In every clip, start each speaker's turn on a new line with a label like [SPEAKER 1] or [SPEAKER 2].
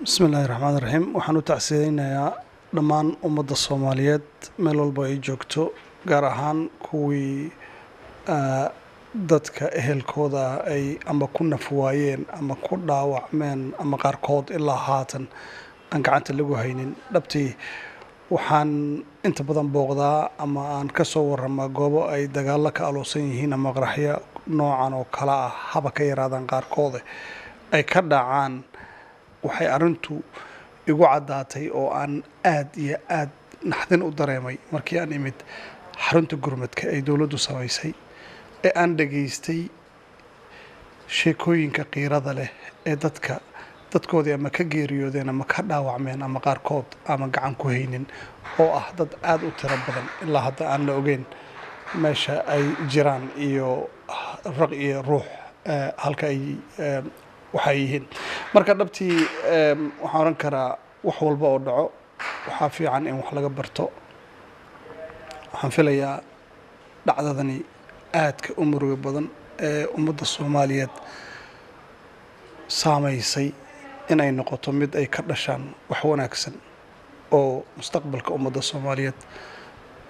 [SPEAKER 1] بسم الله الرحمن الرحيم waxaan u tacsiyeynaa dhammaan ummadda Soomaaliyeed meel walba ay joogto gaar ahaan kuwii dadka ehelkooda ay ama ku nafwaayeen ama ku dhaawacmeen ama qaarkood ilaa haatan aan gacanta lagu haynin dhabtii waxaan inta badan booqdaa ama aan ka soo waramaa goobo ay dagaalo ka aloosan yihiin ama qaraxyo noocan oo kala ah haba ka yaraadaan qaarkood ay ka dhacaan waxay arintu igu cadaatay oo aan aad iyo aad naxdin u dareemay markii aan imid xarunta gurmadka ay dawladdu samaysay ee aan dhageystay sheekooyinka qiirada leh ee dadkoodii ama ka geeriyoodeen ama ka dhaawacmeen ama qaarkood ama gacan ku haynin oo ah dad aad u tiro badan ilaa hadda aan la ogeyn meesha ay jiraan iyo raq iyo ruux halka ay waxay yihiin marka dhabtii waxaan oran karaa wax walba oo dhaco waxa fiican in wax laga barto waxaan filayaa dhacdadani aadka u murugo badan ee ummadda Soomaaliyeed saameysay in ay noqoto mid ay ka dhashaan wax wanaagsan oo mustaqbalka ummadda Soomaaliyeed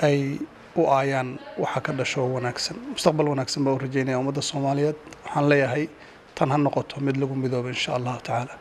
[SPEAKER 1] ay u aayaan waxa ka dhasho wanaagsan mustaqbal wanaagsan baa u rajeynaya ummadda Soomaaliyeed waxaan leeyahay tan ha noqoto mid lagu midoobo insha Allah taala